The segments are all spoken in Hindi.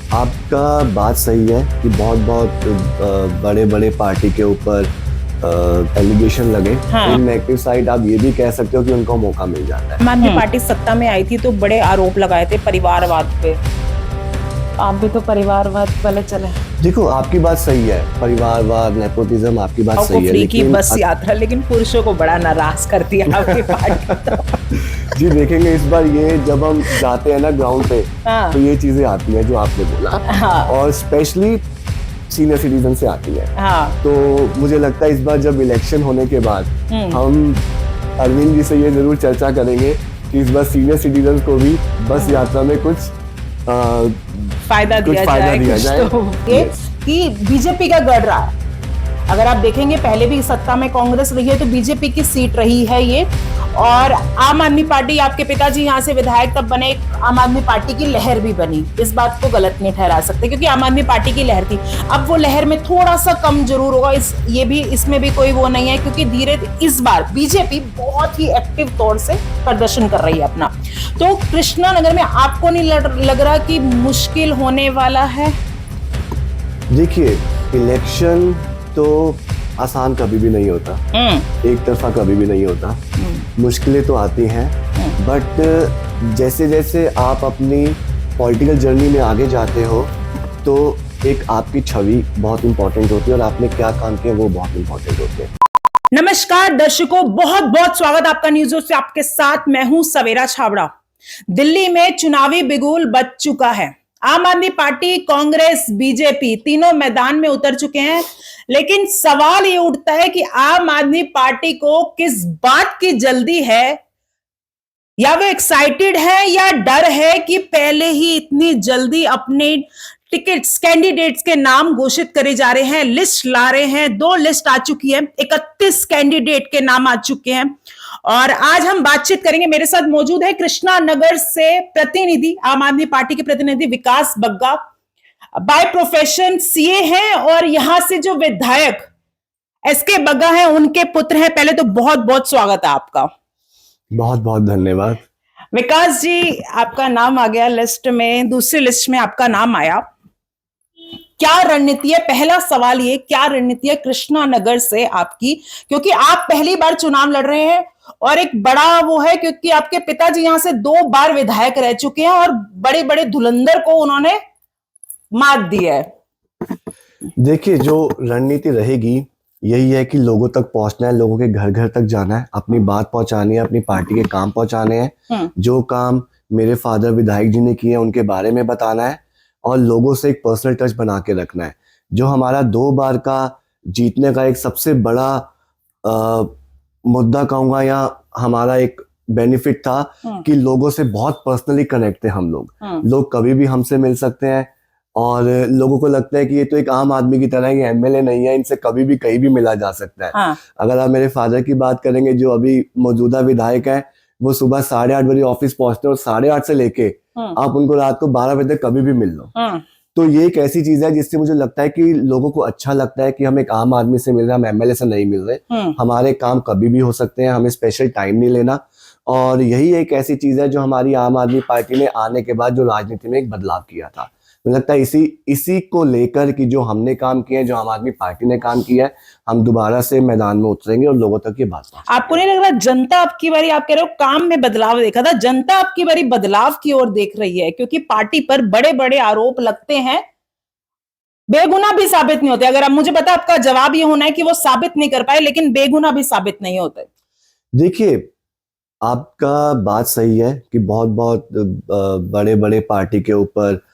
आपका बात सही है कि बहुत बहुत बड़े बड़े पार्टी के ऊपर एलिगेशन लगे। हाँ। इन नेगेटिव साइड आप ये भी कह सकते हो कि उनको मौका मिल जाता है। आम आदमी पार्टी सत्ता में आई थी तो बड़े आरोप लगाए थे परिवारवाद पे। आप भी तो परिवारवाद वाले चले। देखो, आपकी बात सही है, परिवारवाद, नेपोटिज्म, आपकी बात सही है, फ्री की लेकिन बस यात्रा लेकिन पुरुषों को बड़ा नाराज करती है आपकी पार्टी। जी देखेंगे इस बार ये जब हम जाते हैं ना ग्राउंड पे, हाँ। तो ये चीजें आती हैं जो आपने बोला। हाँ। और स्पेशली सीनियर सिटीजन से आती है। हाँ। तो मुझे लगता है इस बार जब इलेक्शन होने के बाद हम अरविंद जी से ये जरूर चर्चा करेंगे कि इस बार सीनियर सिटीजन को भी बस यात्रा में कुछ फायदा दिया जाए। तो ये कि बीजेपी का गढ़ रहा है। अगर आप देखेंगे पहले भी सत्ता में कांग्रेस रही है तो बीजेपी की सीट रही है ये। और आम आदमी पार्टी, आपके पिताजी यहाँ से विधायक तब बने, आम आदमी पार्टी की लहर भी बनी। इस बात को गलत नहीं ठहरा सकते क्योंकि आम आदमी पार्टी की लहर थी। अब वो लहर में थोड़ा सा कम जरूर होगा, इसमें भी कोई वो नहीं है क्योंकि धीरे इस बार बीजेपी बहुत ही एक्टिव तौर से प्रदर्शन कर रही है अपना। तो कृष्णा नगर में आपको नहीं लग रहा कि मुश्किल होने वाला है? देखिए, इलेक्शन तो आसान कभी भी नहीं होता, एक तरफा कभी भी नहीं होता। मुश्किलें तो आती हैं, बट जैसे जैसे आप अपनी पॉलिटिकल जर्नी में आगे जाते हो तो एक आपकी छवि बहुत इंपॉर्टेंट होती है और आपने क्या काम किया वो बहुत इंपॉर्टेंट होते हैं। नमस्कार दर्शकों, बहुत बहुत स्वागत आपका न्यूज़ से। आपके साथ मैं हूं सवेरा छाबड़ा। दिल्ली में चुनावी बिगुल बज चुका है। आम आदमी पार्टी, कांग्रेस, बीजेपी तीनों मैदान में उतर चुके हैं। लेकिन सवाल ये उठता है कि आम आदमी पार्टी को किस बात की जल्दी है, या वो एक्साइटेड है या डर है कि पहले ही इतनी जल्दी अपने टिकट्स, कैंडिडेट्स के नाम घोषित करे जा रहे हैं, लिस्ट ला रहे हैं। 2 लिस्ट आ चुकी है, 31 कैंडिडेट के नाम आ चुके हैं। और आज हम बातचीत करेंगे। मेरे साथ मौजूद है कृष्णा नगर से प्रतिनिधि, आम आदमी पार्टी के प्रतिनिधि विकास बग्गा। बाय प्रोफेशन सीए हैं और यहां से जो विधायक एसके बग्गा हैं उनके पुत्र हैं। पहले तो बहुत बहुत स्वागत है आपका। बहुत बहुत धन्यवाद। विकास जी, आपका नाम आ गया लिस्ट में, दूसरी लिस्ट में आपका नाम आया। क्या रणनीति है? पहला सवाल ये, क्या रणनीति है कृष्णा नगर से आपकी? क्योंकि आप पहली बार चुनाव लड़ रहे हैं और एक बड़ा वो है क्योंकि आपके पिताजी यहां से 2 बार विधायक रह चुके हैं और बड़े बड़े धुरंधर को उन्होंने मात दी है। देखिए, जो रणनीति रहेगी यही है कि लोगों तक पहुंचना है, लोगों के घर घर तक जाना है, अपनी बात पहुंचानी है, अपनी पार्टी के काम पहुंचाने हैं। जो काम मेरे फादर विधायक जी ने किए उनके बारे में बताना है और लोगों से एक पर्सनल टच बना के रखना है। जो हमारा 2 बार का जीतने का एक सबसे बड़ा मुद्दा कहूंगा या हमारा एक बेनिफिट था कि लोगों से बहुत पर्सनली कनेक्ट थे हम लोग। लोग कभी भी हमसे मिल सकते हैं और लोगों को लगता है कि ये तो एक आम आदमी की तरह, ये एमएलए नहीं है, इनसे कभी भी कहीं भी मिला जा सकता है। अगर आप मेरे फादर की बात करेंगे जो अभी मौजूदा विधायक है, वो सुबह 8:30 बजे ऑफिस पहुंचते हैं और 8:30 से लेके आप उनको रात को 12 बजे तक कभी भी मिल लो। तो ये एक ऐसी चीज है जिससे मुझे लगता है कि लोगों को अच्छा लगता है कि हम एक आम आदमी से मिल रहे हैं, हम एमएलए से नहीं मिल रहे। हमारे काम कभी भी हो सकते हैं, हमें स्पेशल टाइम नहीं लेना। और यही एक ऐसी चीज है जो हमारी आम आदमी पार्टी ने आने के बाद जो राजनीति में एक बदलाव किया था। मुझे लगता है इसी को लेकर कि जो हमने काम किया है, जो आम आदमी पार्टी ने काम किया है, हम दोबारा से मैदान में उतरेंगे और लोगों तक ये बात पहुंचाएंगे। आपको नहीं लग रहा जनता आपकी बारी, आप कह रहे हो काम में बदलाव देखा था, जनता आपकी बारी बदलाव की ओर देख रही है? क्योंकि पार्टी पर बड़े बड़े आरोप लगते हैं, बेगुनाह भी साबित नहीं होते। अगर आप, मुझे पता आपका जवाब ये होना है कि वो साबित नहीं कर पाए, लेकिन बेगुनाह भी साबित नहीं होते। देखिए, आपका बात सही है कि बहुत बहुत बड़े बड़े पार्टी के ऊपर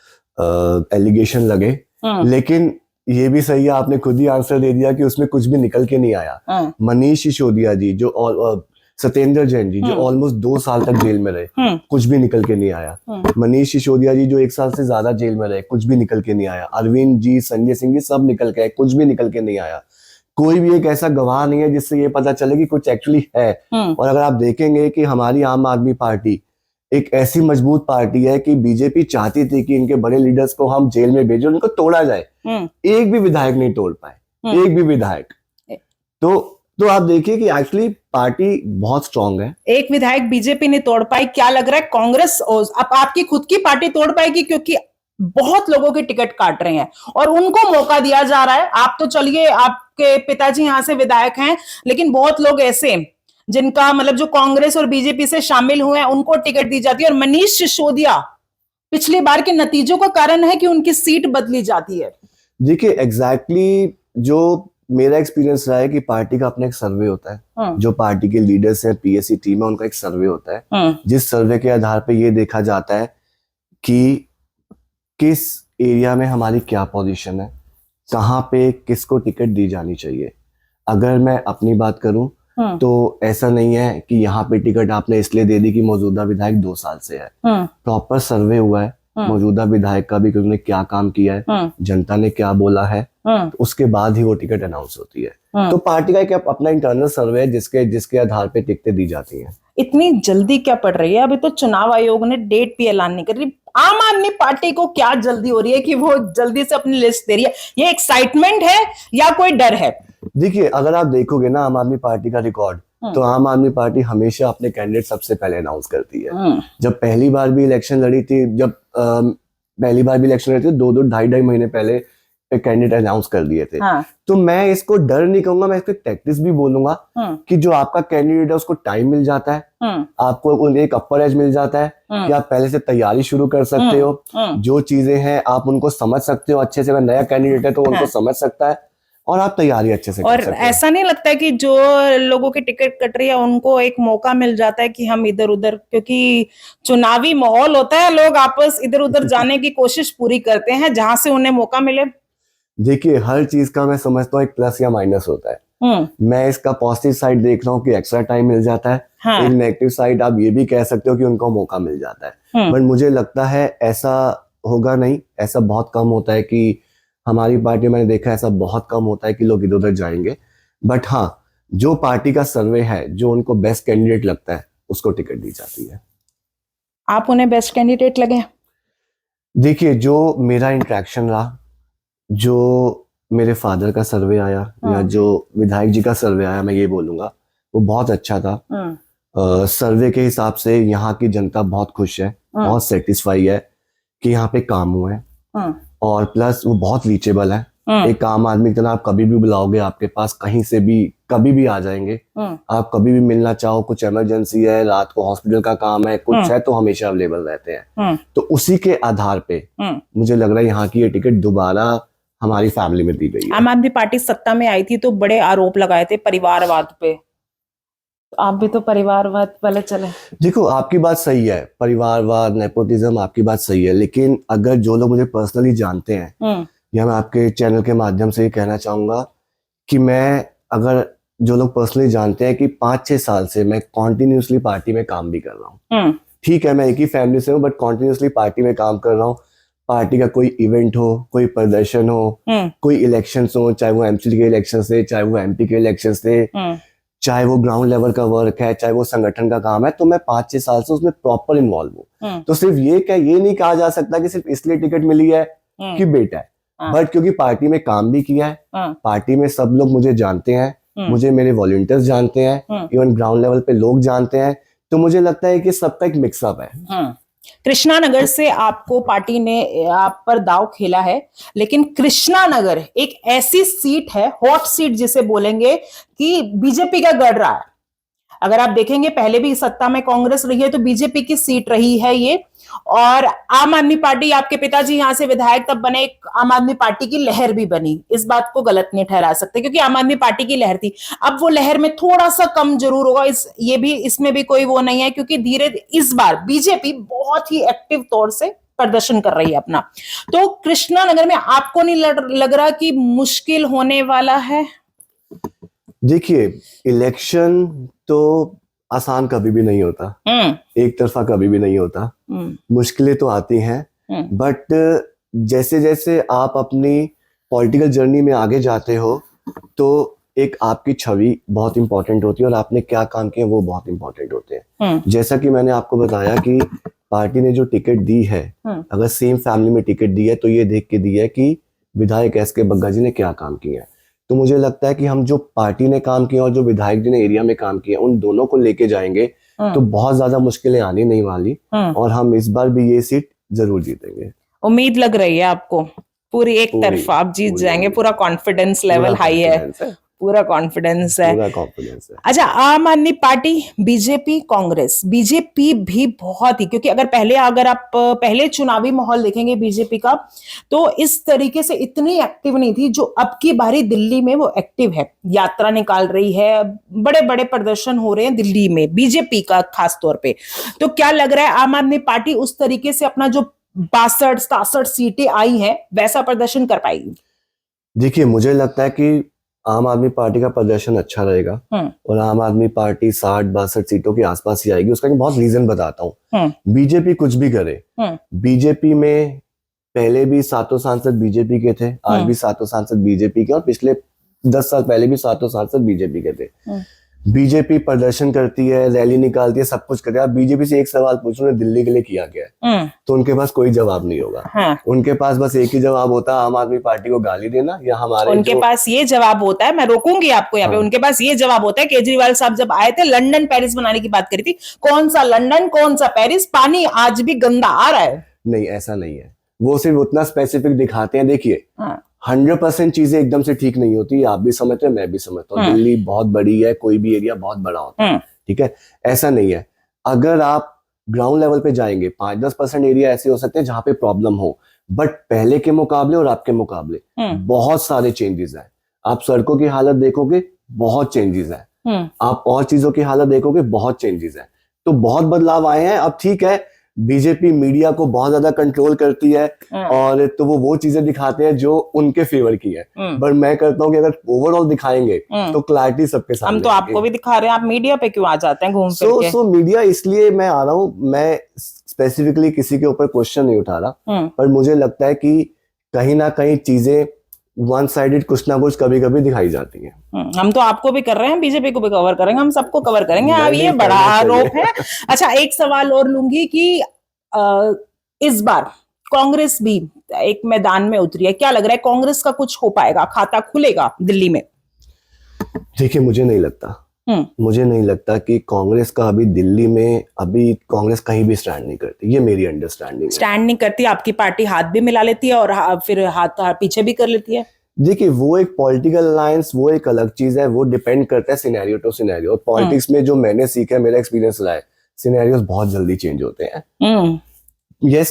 एलिगेशन लगे, लेकिन ये भी सही है, आपने खुद ही आंसर दे दिया कि उसमें कुछ भी निकल के नहीं आया। मनीष सिसोदिया जी जो सत्येंद्र जैन जी जो ऑलमोस्ट 2 साल तक जेल में रहे, कुछ भी निकल के नहीं आया। मनीष सिसोदिया जी जो 1 साल से ज्यादा जेल में रहे, कुछ भी निकल के नहीं आया। अरविंद जी, संजय सिंह जी सब निकल के आए, कुछ भी निकल के नहीं आया। कोई भी एक ऐसा गवाह नहीं है जिससे ये पता चले कि कुछ एक्चुअली है। और अगर आप देखेंगे कि हमारी आम आदमी पार्टी एक ऐसी मजबूत पार्टी है कि बीजेपी चाहती थी कि इनके बड़े लीडर्स को हम जेल में भेजें, उनको तोड़ा जाए। एक भी विधायक नहीं तोड़ पाए, एक भी विधायक। तो आप देखिए कि एक्चुअली पार्टी बहुत स्ट्रांग है। एक विधायक बीजेपी ने तोड़ पाई, क्या लग रहा है कांग्रेस आपकी खुद की पार्टी तोड़ पाएगी? क्योंकि बहुत लोगों के टिकट काट रहे हैं और उनको मौका दिया जा रहा है। आप तो चलिए, आपके पिताजी यहां से विधायक हैं, लेकिन बहुत लोग ऐसे जिनका मतलब जो कांग्रेस और बीजेपी से शामिल हुए हैं उनको टिकट दी जाती है। और मनीष सिसोदिया पिछली बार के नतीजों का कारण है कि उनकी सीट बदली जाती है। देखिए एग्जैक्टली जो मेरा एक्सपीरियंस रहा है कि पार्टी का अपना एक सर्वे होता है, जो पार्टी के लीडर्स हैं, पीएससी टीम है, उनका एक सर्वे होता है, जिस सर्वे के आधार पे ये देखा जाता है कि किस एरिया में हमारी क्या पोजीशन है, कहाँ पे किसको टिकट दी जानी चाहिए। अगर मैं अपनी बात करूं तो ऐसा नहीं है कि यहाँ पे टिकट आपने इसलिए दे दी कि मौजूदा विधायक 2 साल से है। प्रॉपर सर्वे हुआ है मौजूदा विधायक का भी कि उन्होंने क्या काम किया है, जनता ने क्या बोला है, तो उसके बाद ही वो टिकट अनाउंस होती है। तो पार्टी का एक अपना इंटरनल सर्वे है जिसके आधार पे टिकटें दी जाती हैं। इतनी जल्दी क्या पड़ रही है? अभी तो चुनाव आयोग ने डेट भी ऐलान नहीं कर रही। आम आदमी पार्टी को क्या जल्दी हो रही है कि वो जल्दी से अपनी लिस्ट दे रही है? ये एक्साइटमेंट है या कोई डर है? देखिए अगर आप देखोगे ना आम आदमी पार्टी का रिकॉर्ड, तो आम आदमी पार्टी हमेशा अपने कैंडिडेट सबसे पहले अनाउंस करती है। जब पहली बार भी इलेक्शन लड़ी थी, दो 2.5 महीने पहले कैंडिडेट अनाउंस कर दिए थे। तो मैं इसको डर नहीं कहूंगा, मैं इसको टैक्टिस भी बोलूंगा कि जो आपका कैंडिडेट है उसको टाइम मिल जाता है, आपको एक अपर एज मिल जाता है कि आप पहले से तैयारी शुरू कर सकते हो, जो चीजें हैं आप उनको समझ सकते हो अच्छे से। अगर नया कैंडिडेट है तो उनको समझ सकता है और आप तैयारी अच्छे से कर सकते हो। ऐसा नहीं लगता है कि जो लोगों की टिकट कट रही है उनको एक मौका मिल जाता है कि हम इधर उधर, क्योंकि चुनावी माहौल होता है, लोग आपस इधर उधर जाने की कोशिश पूरी करते हैं जहां से उन्हें मौका मिले। देखिए हर चीज का मैं समझता हूँ एक प्लस या माइनस होता है। मैं इसका पॉजिटिव साइड देख रहा हूँ कि एक्स्ट्रा टाइम मिल जाता है। एक नेगेटिव साइड आप ये भी कह सकते हो कि उनको मौका मिल जाता है। बट मुझे लगता है ऐसा होगा नहीं, ऐसा बहुत कम होता है कि हमारी पार्टी, मैंने देखा ऐसा बहुत कम होता है कि लोग इधर उधर जाएंगे। बट हाँ, जो पार्टी का सर्वे है, जो उनको बेस्ट कैंडिडेट लगता है उसको टिकट दी जाती है। आप उन्हें बेस्ट कैंडिडेट लगे? देखिए जो मेरा इंटरेक्शन रहा, जो मेरे फादर का सर्वे आया या जो विधायक जी का सर्वे आया, मैं ये बोलूंगा वो बहुत अच्छा था। सर्वे के हिसाब से यहाँ की जनता बहुत खुश है, बहुत सेटिस्फाई है कि यहाँ पे काम हुआ है, और प्लस वो बहुत रीचेबल है। एक आम आदमी की तरह आप कभी भी बुलाओगे, आपके पास कहीं से भी कभी भी आ जाएंगे। आप कभी भी मिलना चाहो, कुछ इमरजेंसी है, रात को हॉस्पिटल का काम है, कुछ है, तो हमेशा अवेलेबल रहते हैं। तो उसी के आधार पे मुझे लग रहा है यहाँ की ये टिकट दोबारा हमारी फैमिली में दी गई है। आम आदमी पार्टी सत्ता में आई थी तो बड़े आरोप लगाए थे परिवारवाद पे, तो आप भी तो परिवारवाद वाले चले। देखो आपकी बात सही है, परिवारवाद, नेपोटिज्म, आपकी बात सही है, लेकिन अगर जो लोग मुझे पर्सनली जानते हैं, या मैं आपके चैनल के माध्यम से ये कहना चाहूंगा कि अगर जो लोग पर्सनली जानते हैं कि 5-6 साल से मैं कॉन्टिन्यूसली पार्टी में काम भी कर रहा हूँ। ठीक है मैं एक ही फैमिली से हूँ, बट कॉन्टिन्यूसली पार्टी में काम कर रहा हूँ। पार्टी का कोई इवेंट हो, कोई प्रदर्शन हो, कोई इलेक्शंस हो, चाहे वो एमसी के इलेक्शन थे, चाहे वो एमपी के इलेक्शन थे, चाहे वो ग्राउंड लेवल का वर्क है, चाहे वो संगठन का काम है, तो मैं 5-6 साल से उसमें प्रॉपर इन्वॉल्व हूँ। तो सिर्फ ये नहीं कहा जा सकता कि सिर्फ इसलिए टिकट मिली है कि बेटा है, बट क्योंकि पार्टी में काम भी किया है, पार्टी में सब लोग मुझे जानते हैं, मुझे मेरे वॉलंटियर्स जानते हैं, इवन ग्राउंड लेवल पे लोग जानते हैं, तो मुझे लगता है कि सबका एक मिक्सअप है। कृष्णानगर से आपको पार्टी ने आप पर दाव खेला है, लेकिन कृष्णानगर एक ऐसी सीट है, हॉट सीट जिसे बोलेंगे, कि बीजेपी का गढ़ रहा है। अगर आप देखेंगे पहले भी सत्ता में कांग्रेस रही है तो बीजेपी की सीट रही है ये, और आम आदमी पार्टी, आपके पिताजी यहां से विधायक तब बने, आम आदमी पार्टी की लहर भी बनी। इस बात को गलत नहीं ठहरा सकते क्योंकि आम आदमी पार्टी की लहर थी। अब वो लहर में थोड़ा सा कम जरूर होगा, इसमें भी कोई वो नहीं है, क्योंकि इस बार बीजेपी बहुत ही एक्टिव तौर से प्रदर्शन कर रही है अपना। तो कृष्णानगर में आपको नहीं लग रहा कि मुश्किल होने वाला है? देखिए इलेक्शन तो आसान कभी भी नहीं होता, एक तरफा कभी भी नहीं होता, मुश्किलें तो आती हैं, बट जैसे जैसे आप अपनी पॉलिटिकल जर्नी में आगे जाते हो तो एक आपकी छवि बहुत इंपॉर्टेंट होती है और आपने क्या काम किया वो बहुत इंपॉर्टेंट होते हैं। जैसा कि मैंने आपको बताया कि पार्टी ने जो टिकट दी है, अगर सेम फैमिली में टिकट दी है तो ये देख के दी है कि विधायक एस के बग्गा जी ने क्या काम किया है। तो मुझे लगता है कि हम जो पार्टी ने काम किया और जो विधायक जी ने एरिया में काम किया उन दोनों को लेके जाएंगे तो बहुत ज्यादा मुश्किलें आनी नहीं वाली, और हम इस बार भी ये सीट जरूर जीतेंगे। उम्मीद लग रही है आपको? पूरी एक पूरी तरफा आप जीत पूरी जाएंगे, उम्मीद। पूरा कॉन्फिडेंस लेवल पूरा हाई है, कॉन्फिडेंस है, पूरा कॉन्फिडेंस है। पूरा कॉन्फिडेंस है। अच्छा, आम आदमी पार्टी, बीजेपी, कांग्रेस, बीजेपी भी बहुत ही, क्योंकि अगर आप पहले चुनावी माहौल देखेंगे बीजेपी का, तो इस तरीके से इतनी एक्टिव नहीं थी जो अब की बारी दिल्ली में वो एक्टिव है, यात्रा निकाल रही है, बड़े बड़े प्रदर्शन हो रहे हैं दिल्ली में बीजेपी का खास तौर पे। तो क्या लग रहा है आम आदमी पार्टी उस तरीके से अपना जो 62-67 सीटें आई हैं वैसा प्रदर्शन कर पाएगी? देखिए, मुझे लगता है कि आम आदमी पार्टी का प्रदर्शन अच्छा रहेगा और आम आदमी पार्टी 60-62 सीटों के आसपास ही आएगी। उसका मैं बहुत रीजन बताता हूँ। बीजेपी कुछ भी करे, बीजेपी में पहले भी 7 सांसद बीजेपी के थे, आज भी 7 सांसद बीजेपी के, और पिछले 10 साल पहले भी 7 सांसद बीजेपी के थे। बीजेपी प्रदर्शन करती है, रैली निकालती है, सब कुछ करती है। आप बीजेपी से एक सवाल पूछो, उन्हें दिल्ली के लिए किया गया है, तो उनके पास कोई जवाब नहीं होगा। उनके पास बस एक ही जवाब होता है, आम आदमी पार्टी को गाली देना, या हमारे उनके पास ये जवाब होता है, मैं रोकूंगी आपको यहाँ पे, उनके पास ये जवाब होता है, केजरीवाल साहब जब आए थे लंदन पेरिस बनाने की बात करी थी, कौन सा लंदन कौन सा पेरिस, पानी आज भी गंदा आ रहा है। नहीं, ऐसा नहीं है, वो सिर्फ उतना स्पेसिफिक दिखाते हैं। देखिए, 100% चीजें एकदम से ठीक नहीं होती, आप भी समझते हैं, मैं भी समझता हूँ। दिल्ली बहुत बड़ी है, कोई भी एरिया बहुत बड़ा होता है, ठीक है, ऐसा नहीं है। अगर आप ग्राउंड लेवल पे जाएंगे, 5-10% एरिया ऐसे हो सकते हैं जहां पे प्रॉब्लम हो, बट पहले के मुकाबले और आपके मुकाबले बहुत सारे चेंजेस हैं। आप सड़कों की हालत देखोगे, बहुत चेंजेस है। आप और चीजों की हालत देखोगे, बहुत चेंजेस है। तो बहुत बदलाव आए हैं। अब ठीक है, बीजेपी मीडिया को बहुत ज्यादा कंट्रोल करती है, और तो वो चीजें दिखाते हैं जो उनके फेवर की है, बट मैं करता हूँ कि अगर ओवरऑल दिखाएंगे तो क्लैरिटी सबके सामने। हम तो आपको भी दिखा रहे हैं, आप मीडिया पे क्यों आ जाते हैं घूम फिर के? सो मीडिया इसलिए मैं आ रहा हूँ, मैं स्पेसिफिकली किसी के ऊपर क्वेश्चन नहीं उठा रहा, पर मुझे लगता है कि कहीं ना कहीं चीजें वन साइडेड कुछ ना कुछ कभी कभी दिखाई जाती हैं। हम तो आपको भी कर रहे हैं, बीजेपी को भी कवर करेंगे, हम सबको कवर करेंगे। अब ये बड़ा आरोप है। अच्छा, एक सवाल और लूंगी कि इस बार कांग्रेस भी एक मैदान में उतरी है, क्या लग रहा है कांग्रेस का कुछ हो पाएगा, खाता खुलेगा दिल्ली में? देखिए, मुझे नहीं लगता कि कांग्रेस का अभी दिल्ली में, अभी कांग्रेस कहीं भी स्टैंड नहीं करती, ये मेरी अंडरस्टैंडिंग है। स्टैंड नहीं करती, आपकी पार्टी हाथ भी मिला लेती है और फिर हाथ पीछे भी कर लेती है। देखिए, वो एक पॉलिटिकल अलायंस, वो एक अलग चीज है, वो डिपेंड करता है सिनेरियो टू सिनेरियो। और पॉलिटिक्स में जो मैंने सीखा है, मेरा एक्सपीरियंस रहा है, सिनेरियोस बहुत जल्दी चेंज होते हैं। यस,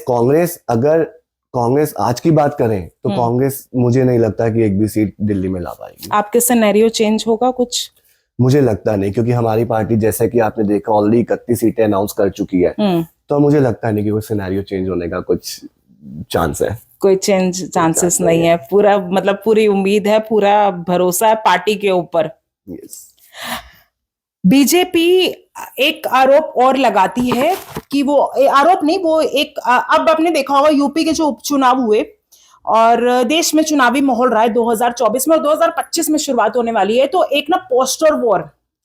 कांग्रेस आज की बात करें तो कांग्रेस, मुझे नहीं लगता कि एक भी सीट दिल्ली में ला पाएगी। आपके सिनेरियो चेंज होगा कुछ? मुझे लगता नहीं, क्योंकि हमारी पार्टी, जैसे कि आपने देखा, ऑलरेडी 31 सीटें अनाउंस कर चुकी है, तो मुझे लगता नहीं कि कोई सिनेरियो चेंज होने का कुछ चांस है। कोई चांसेस नहीं है, पूरा मतलब पूरी उम्मीद है, पूरा भरोसा है पार्टी के ऊपर। बीजेपी एक आरोप और लगाती है कि वो आरोप नहीं, वो एक, अब आपने देखा होगा यूपी के जो उपचुनाव हुए और देश में चुनावी माहौल रहा है 2024 में और 2025 में शुरुआत होने वाली है, तो एक ना पोस्टर वॉर,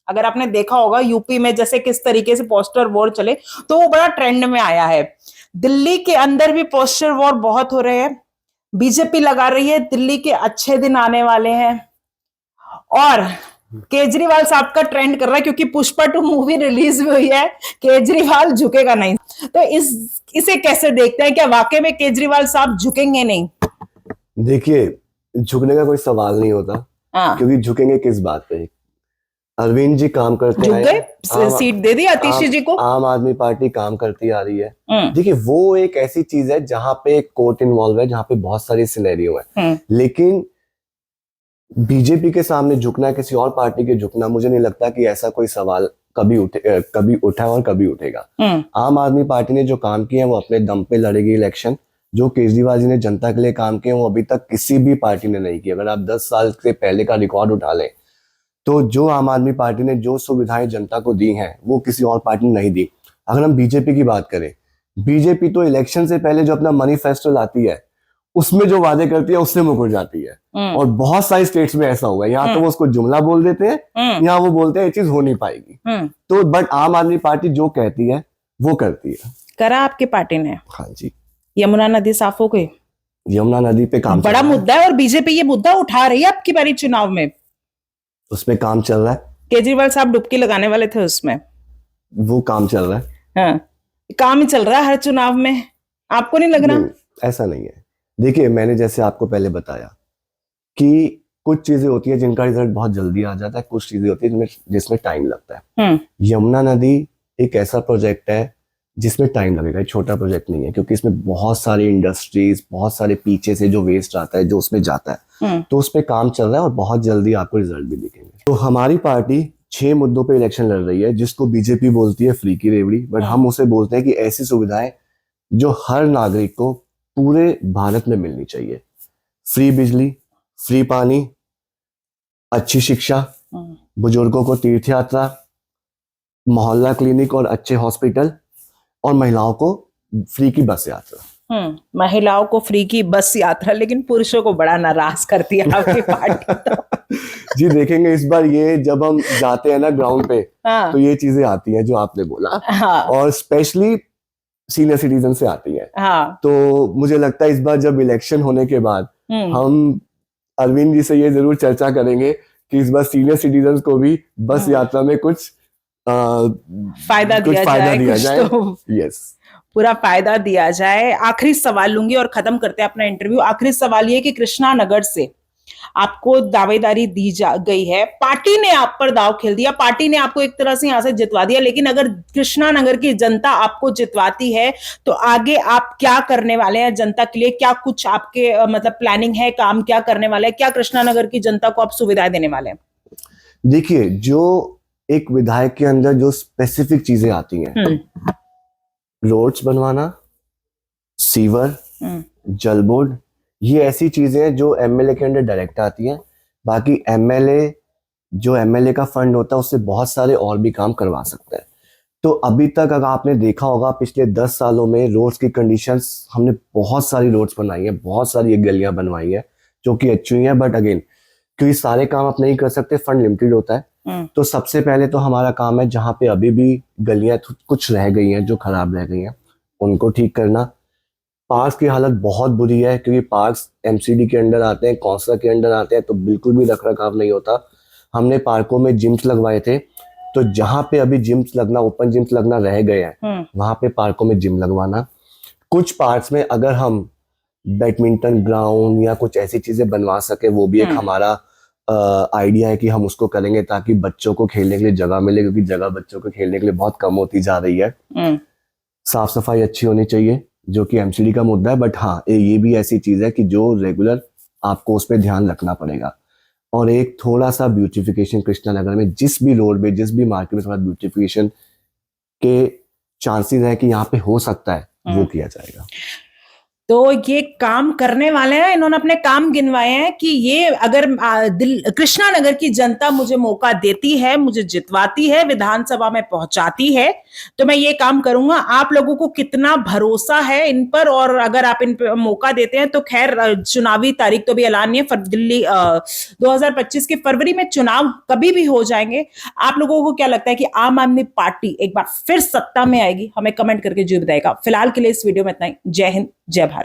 अगर आपने देखा होगा यूपी में जैसे किस तरीके से पोस्टर वॉर चले, तो वो बड़ा ट्रेंड में आया है। दिल्ली के अंदर भी पोस्टर वॉर बहुत हो रहे हैं, बीजेपी लगा रही है दिल्ली के अच्छे दिन आने वाले हैं, और केजरीवाल साहब का ट्रेंड कर रहा है, क्योंकि पुष्पा 2 मूवी रिलीज हुई है, केजरीवाल झुकेगा नहीं। तो इसे कैसे देखते हैं, क्या वाकई में केजरीवाल साहब झुकेंगे नहीं? देखिए, झुकने का कोई सवाल नहीं होता, क्योंकि झुकेंगे किस बात पे? अरविंद जी काम करते हैं, सीट दे दी आतिशी जी को, आम आदमी पार्टी काम करती आ रही है। देखिए, वो एक ऐसी चीज है जहां पे कोर्ट इन्वॉल्व है, जहां पे बहुत सारे सिनेरियो है, लेकिन बीजेपी के सामने झुकना, किसी और पार्टी के झुकना, मुझे नहीं लगता कि ऐसा कोई सवाल कभी उठा और कभी उठेगा। आम आदमी पार्टी ने जो काम किए हैं वो अपने दम पे लड़ेगी इलेक्शन। जो केजरीवाल जी ने जनता के लिए काम किए वो अभी तक किसी भी पार्टी ने नहीं किया। अगर आप 10 साल से पहले का रिकॉर्ड उठा लें तो जो आम आदमी पार्टी ने जो सुविधाएं जनता को दी हैं वो किसी और पार्टी ने नहीं दी। अगर हम बीजेपी की बात करें, बीजेपी तो इलेक्शन से पहले जो अपना मैनिफेस्टो लाती है उसमें जो वादे करती है उससे मुकर जाती है, और बहुत सारे स्टेट्स में ऐसा हुआ है। यहाँ तो वो उसको जुमला बोल देते हैं, यहाँ वो बोलते हैं ये चीज हो नहीं पाएगी। तो बट आम आदमी पार्टी जो कहती है वो करती है। करा आपकी पार्टी ने? हाँ जी। यमुना नदी साफ हो गई? यमुना नदी पे काम बड़ा मुद्दा है और बीजेपी ये मुद्दा उठा रही है आपकी बारी चुनाव में, उसमें काम चल रहा है। केजरीवाल साहब डुबकी लगाने वाले थे उसमें, वो काम चल रहा है। हाँ, काम ही चल रहा है हर चुनाव में, आपको नहीं लग रहा? ऐसा नहीं है। देखिए, मैंने जैसे आपको पहले बताया कि कुछ चीजें होती है जिनका रिजल्ट बहुत जल्दी आ जाता है, कुछ चीजें होती है जिसमें टाइम लगता है। यमुना नदी एक ऐसा प्रोजेक्ट है जिसमें टाइम लगेगा, एक छोटा प्रोजेक्ट नहीं है, क्योंकि इसमें बहुत सारी इंडस्ट्रीज, बहुत सारे पीछे से जो वेस्ट आता है जो उसमें जाता है, तो उस पर काम चल रहा है और बहुत जल्दी आपको रिजल्ट भी दिखेंगे। तो हमारी पार्टी 6 मुद्दों पे इलेक्शन लड़ रही है, जिसको बीजेपी बोलती है फ्री की रेवड़ी, बट हम उसे बोलते हैं कि ऐसी सुविधाएं जो हर नागरिक को पूरे भारत में मिलनी चाहिए। फ्री बिजली, फ्री पानी, अच्छी शिक्षा, बुजुर्गों को तीर्थ यात्रा, मोहल्ला क्लिनिक और अच्छे हॉस्पिटल, और महिलाओं को फ्री की बस यात्रा। महिलाओं को फ्री की बस यात्रा, लेकिन पुरुषों को बड़ा नाराज करती है आपकी पार्टी तो। जी देखेंगे इस बार ये जब हम जाते हैं ना ग्राउंड पे, हाँ। तो ये चीजें आती हैं जो आपने बोला। हाँ। और स्पेशली सीनियर सिटीजन से आती है। हाँ। तो मुझे लगता है इस बार जब इलेक्शन होने के बाद हम अरविंद जी से ये जरूर चर्चा करेंगे कि इस बार सीनियर सिटीजन को भी बस यात्रा में कुछ फायदा दिया जाए। तो यस, पूरा फायदा दिया जाए। आखिरी सवाल लूंगी और खत्म करते हैं अपना इंटरव्यू। आखिरी सवाल ये कि कृष्णा नगर से आपको दावेदारी दी जा गई है, पार्टी ने आप पर दाव खेल दिया, पार्टी ने आपको एक तरह से यहां से जितवा दिया, लेकिन अगर कृष्णा नगर की जनता आपको जितवाती है तो आगे आप क्या करने वाले हैं जनता के लिए? क्या कुछ आपके मतलब प्लानिंग है, काम क्या करने वाले हैं? क्या कृष्णा नगर की जनता को आप सुविधाएं देने वाले हैं? देखिए, जो एक विधायक के अंदर जो स्पेसिफिक चीजें आती हैं, रोड्स बनवाना, सीवर, जल बोर्ड, ये ऐसी चीजें हैं जो एमएलए के अंडर डायरेक्ट आती हैं। बाकी एमएलए का फंड होता है उससे बहुत सारे और भी काम करवा सकते हैं। तो अभी तक अगर आपने देखा होगा पिछले 10 सालों में रोड्स की कंडीशंस, हमने बहुत सारी रोड्स बनाई है, बहुत सारी गलियां बनवाई है जो कि अच्छी है, बट अगेन क्योंकि सारे काम आप नहीं कर सकते, फंड लिमिटेड होता है। तो सबसे पहले तो हमारा काम है जहां पे अभी भी गलियां कुछ रह गई हैं, जो खराब रह गई हैं, उनको ठीक करना। पार्क्स की हालत बहुत बुरी है, क्योंकि पार्क्स एमसीडी के अंडर आते हैं, कौंसला के अंडर आते हैं, तो बिल्कुल भी रख रखाव नहीं होता। हमने पार्कों में जिम्स लगवाए थे, तो जहां पे अभी जिम्स लगना, ओपन जिम्स लगना रह गए हैं, वहां पे पार्कों में जिम लगवाना। कुछ पार्क्स में अगर हम बैडमिंटन ग्राउंड या कुछ ऐसी चीजें बनवा सके, वो भी एक हमारा आइडिया है कि हम उसको करेंगे, ताकि बच्चों को खेलने के लिए जगह मिले, क्योंकि जगह बच्चों को खेलने के लिए बहुत कम होती जा रही है। साफ सफाई अच्छी होनी चाहिए, जो कि एमसीडी का मुद्दा है, बट हाँ ये भी ऐसी चीज है कि जो रेगुलर आपको उस पर ध्यान रखना पड़ेगा। और एक थोड़ा सा ब्यूटिफिकेशन कृष्णा नगर में, जिस भी रोड में, जिस भी मार्केट में थोड़ा ब्यूटिफिकेशन के चांसेस है कि यहाँ पे हो सकता है, वो किया जाएगा। तो ये काम करने वाले हैं, इन्होंने अपने काम गिनवाए हैं कि ये अगर कृष्णा नगर की जनता मुझे मौका देती है, मुझे जितवाती है, विधानसभा में पहुंचाती है, तो मैं ये काम करूंगा। आप लोगों को कितना भरोसा है इन पर? और अगर आप इन पर मौका देते हैं तो खैर चुनावी तारीख तो भी ऐलान नहीं है, दिल्ली 2025 के फरवरी में चुनाव कभी भी हो जाएंगे। आप लोगों को क्या लगता है कि आम आदमी पार्टी एक बार फिर सत्ता में आएगी? हमें कमेंट करके जरूर बताएगा। फिलहाल के लिए इस वीडियो में इतना ही। जय हिंद, जय भारत।